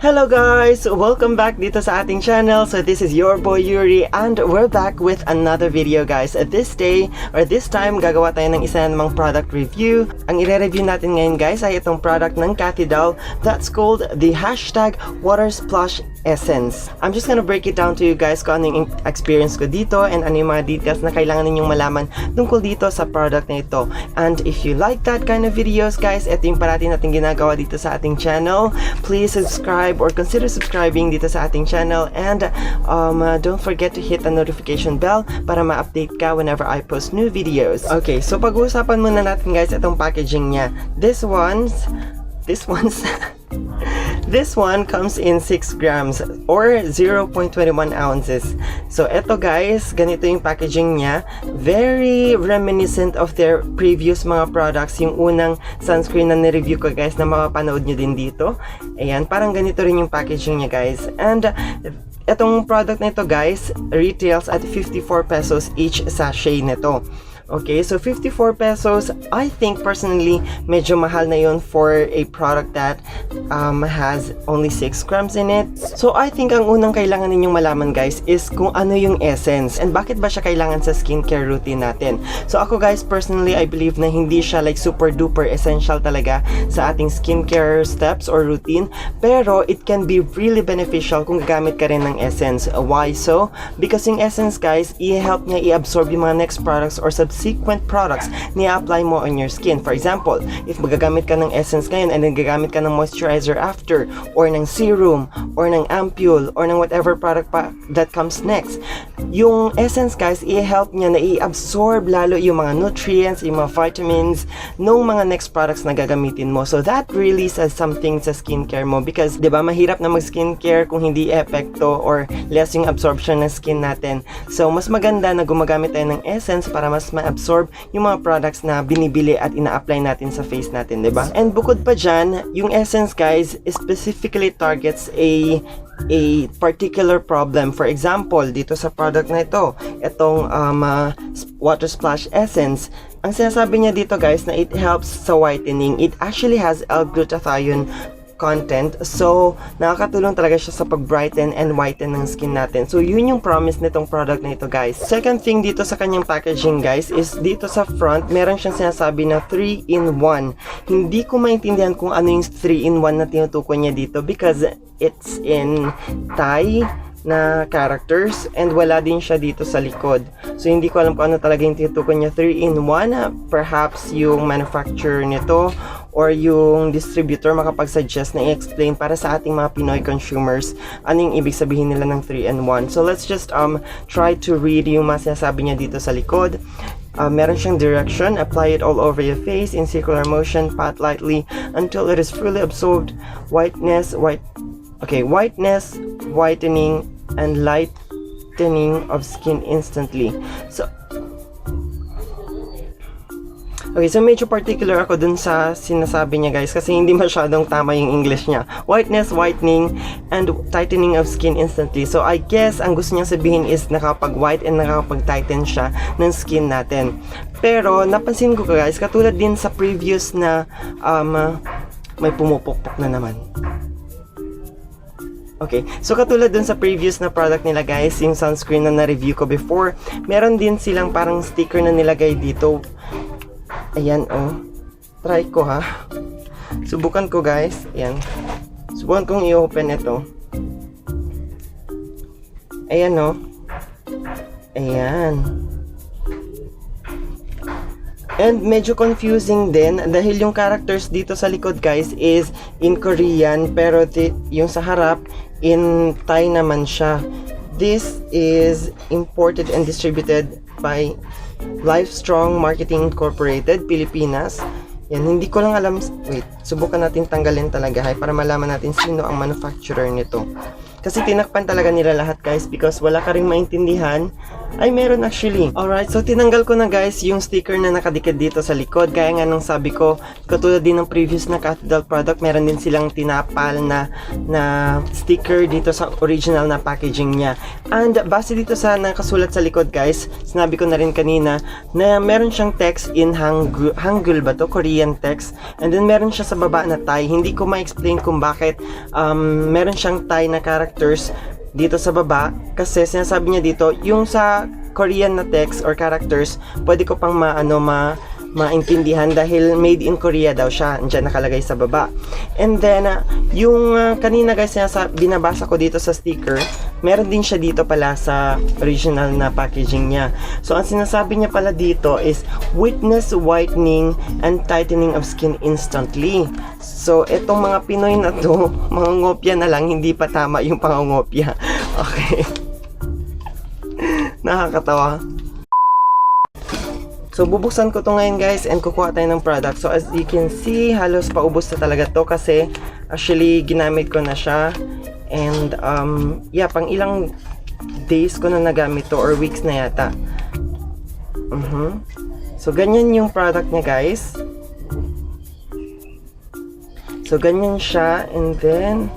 Hello guys! Welcome back dito sa ating channel. So this is your boy Yuri and we're back with another video guys. At this time, gagawa tayo ng isa namang product review. Ang i-review natin ngayon guys ay itong product ng Cathy daw that's called the Water Splash Essence. I'm just gonna break it down to you guys kung ano yung experience ko dito and ano yung mga details na kailangan ninyong malaman tungkol dito sa product na ito. And if you like that kind of videos guys, ito yung parati natin ginagawa dito sa ating channel. Please subscribe or consider subscribing dito sa ating channel and don't forget to hit the notification bell para ma-update ka whenever I post new videos. Okay, so pag-uusapan muna natin guys itong packaging niya. This one comes in 6 grams or 0.21 ounces. So eto guys, ganito yung packaging niya. Very reminiscent of their previous mga products. Yung unang sunscreen na nireview ko guys na mapapanood nyo din dito. Ayan, parang ganito rin yung packaging niya guys. And etong product na ito guys, retails at 54 pesos each sachet nito. Okay, so 54 pesos, I think personally, medyo mahal na yun for a product that has only 6 grams in it. So I think ang unang kailangan ninyong malaman guys is kung ano yung essence and bakit ba siya kailangan sa skincare routine natin. So ako guys, personally, I believe na hindi siya like super duper essential talaga sa ating skincare steps or routine. Pero it can be really beneficial kung gagamit ka rin ng essence. Why so? Because yung essence guys, i-help niya i-absorb yung mga next products or subsequent products na i-apply mo on your skin. For example, if magagamit ka ng essence ngayon and then gagamit ka ng moisturizer after, or ng serum, or ng ampule, or ng whatever product pa that comes next, yung essence guys, i-help niya na i-absorb lalo yung mga nutrients, yung mga vitamins nung mga next products na gagamitin mo. So that really says something sa skincare mo because 'di ba mahirap na mag-skincare kung hindi epekto or less yung absorption ng skin natin. So mas maganda na gumagamit tayo ng essence para mas ma-absorb yung mga products na binibili at ina-apply natin sa face natin, 'di ba? And bukod pa dyan, yung essence guys specifically targets a particular problem. For example, dito sa product na ito, itong Water Splash Essence, ang sinasabi niya dito guys na it helps sa whitening. It actually has L-glutathione content. So, nakakatulong talaga siya sa pag-brighten and whiten ng skin natin. So, yun yung promise nitong product na ito, guys. Second thing dito sa kanyang packaging, guys, is dito sa front, meron siyang sinasabi na 3-in-1. Hindi ko maintindihan kung ano yung 3-in-1 na tinutukoy niya dito because it's in Thai na characters and wala din siya dito sa likod. So, hindi ko alam kung ano talaga yung tinutukoy niya 3-in-1. Perhaps yung manufacturer nito or yung distributor makapag-suggest na i-explain para sa ating mga Pinoy consumers ano yung ibig sabihin nila ng 3-in-1. So, let's just try to read yung mga sinasabi niya dito sa likod. Meron siyang direction. Apply it all over your face in circular motion. Pat lightly until it is fully absorbed. Whiteness, whitening, and lightening of skin instantly. Okay, so medyo particular ako dun sa sinasabi niya guys kasi hindi masyadong tama yung English niya. Whiteness, whitening, and tightening of skin instantly. So I guess ang gusto niyang sabihin is nakapag-white and nakapag-tighten siya ng skin natin. Pero napansin ko guys, katulad din sa previous na may pumupukpok na naman. Okay, so katulad dun sa previous na product nila guys, yung sunscreen na na-review ko before, meron din silang parang sticker na nilagay dito. Ayan, oh. Try ko, ha. Subukan ko, guys. Ayan. Subukan kong i-open ito. Ayan, oh. Ayan. And medyo confusing din dahil yung characters dito sa likod, guys, is in Korean. Pero yung sa harap, in Thai naman siya. This is imported and distributed by Livestrong Marketing Incorporated, Pilipinas. Yan, hindi ko lang alam. Wait, subukan natin tanggalin talaga para malaman natin sino ang manufacturer nito. Kasi tinakpan talaga nila lahat guys because wala ka ring maintindihan Ay, meron actually. Alright, so tinanggal ko na guys yung sticker na nakadikit dito sa likod. Gaya nga nung sabi ko, katulad din ng previous na Cathy product, meron din silang tinapal na sticker dito sa original na packaging niya. And base dito sa nakasulat sa likod guys, sinabi ko na rin kanina na meron siyang text in Hangul ba to? Korean text. And then meron siya sa baba na Thai. Hindi ko ma-explain kung bakit meron siyang Thai na characters dito sa baba, kasi sinasabi niya dito yung sa Korean na text or characters pwede ko pang maintindihan dahil made in Korea daw siya, andyan nakalagay sa baba. And then yung kanina guys binabasa ko dito sa sticker, meron din siya dito pala sa original na packaging niya. So ang sinasabi niya pala dito is witness whitening and tightening of skin instantly. So etong mga Pinoy na to, mga ngopya na lang, hindi pa tama yung pangongopya. Okay. Nakakatawa. So bubuksan ko to ngayon guys and kukuha tayo ng product. So as you can see, halos paubos na talaga to kasi actually ginamit ko na siya. And yeah, pang ilang days ko na nagamit to or weeks na yata. So ganyan yung product niya guys. So ganyan siya, and then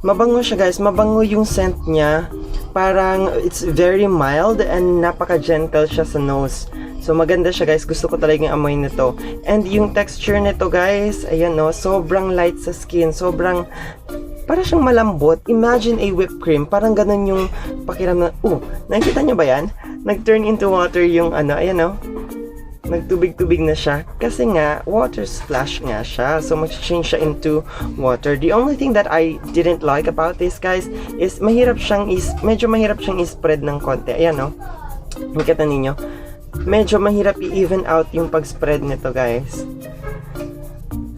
mabango siya guys, mabango yung scent niya. Parang it's very mild and napaka-gentle siya sa nose. So maganda siya guys, gusto ko talagang amoy nito. And yung texture nito guys, ayan no, sobrang light sa skin, sobrang para siyang malambot. Imagine a whipped cream, parang ganun yung pakiramdam. Nakikita niyo ba yan? Nag-turn into water yung ayan no. Nagtubig-tubig na siya kasi nga water splash nga siya, so mag-change siya into water. The only thing that I didn't like about this guys is medyo mahirap siyang i-spread ng konti. Ayan no, makita ninyo, medyo mahirap i-even out yung pag-spread nito guys.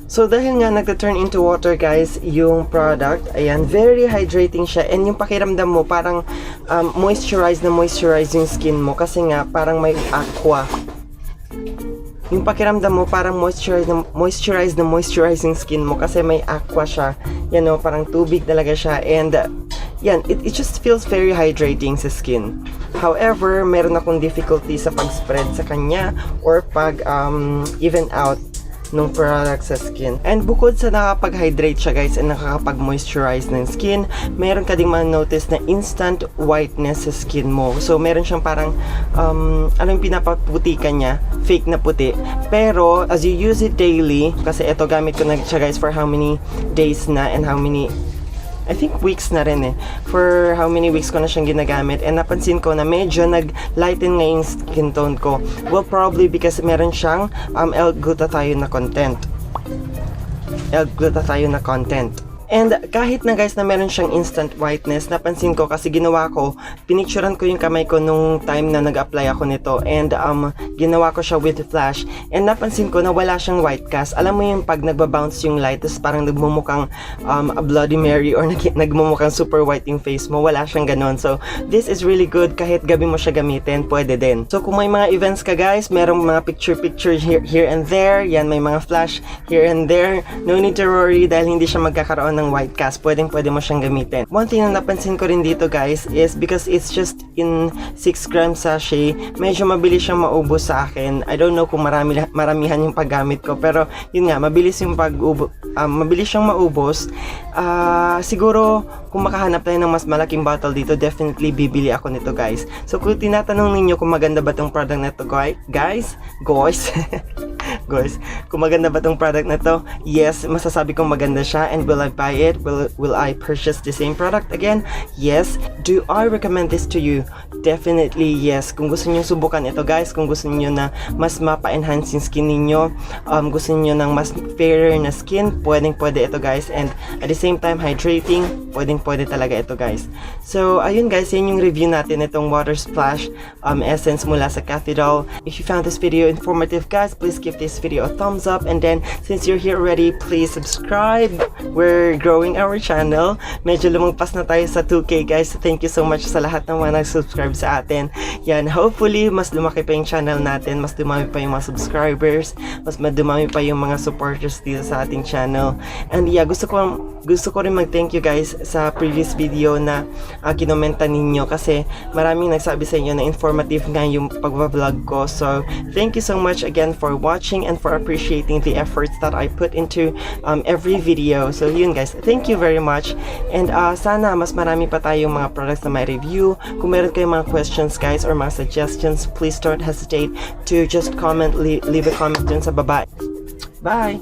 So dahil nga nagta-turn into water guys yung product, ayan, very hydrating siya, and yung pakiramdam mo parang moisturize yung skin mo kasi nga parang may aqua. Yung pakiramdam mo parang moisturize yung skin mo kasi may aqua siya. Yan o, parang tubig talaga siya. And yan, it just feels very hydrating sa skin. However, meron akong difficulty sa pag-spread sa kanya or pag even out nung product sa skin. And bukod sa nakapag-hydrate siya guys and nakakapag-moisturize ng skin, meron ka ding ma-notice na instant whiteness sa skin mo. So meron siyang parang yung pinapaputi ka niya, fake na puti. Pero as you use it daily, kasi eto gamit ko na siya guys for how many days na and how many, I think weeks na rin for how many weeks ko na siyang ginagamit, and napansin ko na medyo nag-lighten nga yung skin tone ko. Well, probably because meron siyang L-glutathione na content. And kahit na guys na meron siyang instant whiteness, napansin ko kasi ginawa ko, pinicturean ko yung kamay ko nung time na nag-apply ako nito, and ginawa ko siya with flash, and napansin ko na wala siyang white cast. Alam mo yung pag nagbabounce yung light, tapos parang nagmumukhang a Bloody Mary or nagmumukhang super white yung face mo, wala siyang ganon. So this is really good, kahit gabi mo siya gamitin, pwede din. So kung may mga events ka guys, merong mga picture here and there, yan, may mga flash here and there, no need to worry dahil hindi siya magkakaroon ng white cast, pwede mo siyang gamitin. One thing na napansin ko rin dito guys is because it's just in 6 grams sachet, medyo mabilis siyang maubos sa akin. I don't know kung maramihan yung paggamit ko, pero yun nga, mabilis siyang maubos. Siguro kung makahanap tayo ng mas malaking bottle dito, definitely bibili ako nito guys. So kung tinatanong ninyo kung maganda ba tong product na to guys, kung maganda ba tong product na to, yes, masasabi kong maganda siya. And will I buy it? Will I purchase the same product again? Yes. Do I recommend this to you? Definitely yes. Kung gusto niyo subukan ito guys, kung gusto niyo na mas mapa-enhance yung skin niyo, gusto niyo ng mas fairer na skin, pwede ito guys. And at the same time hydrating, pwede talaga ito guys. So ayun guys, yan yung review natin itong water splash essence mula sa Cathy. If you found this video informative guys, please give this video a thumbs up, and then since you're here already, please subscribe. We're growing our channel. Medyo lumagpas na tayo sa 2K guys. So thank you so much sa lahat ng mga nag-subscribe sa atin. Yan, hopefully mas lumaki pa yung channel natin, mas dumami pa yung mga subscribers, mas dumami pa yung mga supporters dito sa ating channel. And yeah, gusto ko gusto ko rin mag-thank you guys sa previous video na kinomenta ninyo kasi maraming nagsabi sa inyo na informative nga yung pag-vlog ko. So, thank you so much again for watching and for appreciating the efforts that I put into every video. So, yun guys, thank you very much. And sana mas marami pa tayong mga products na may review. Kung meron kayong mga questions guys or mga suggestions, please don't hesitate to just comment, leave a comment dun sa baba. Bye!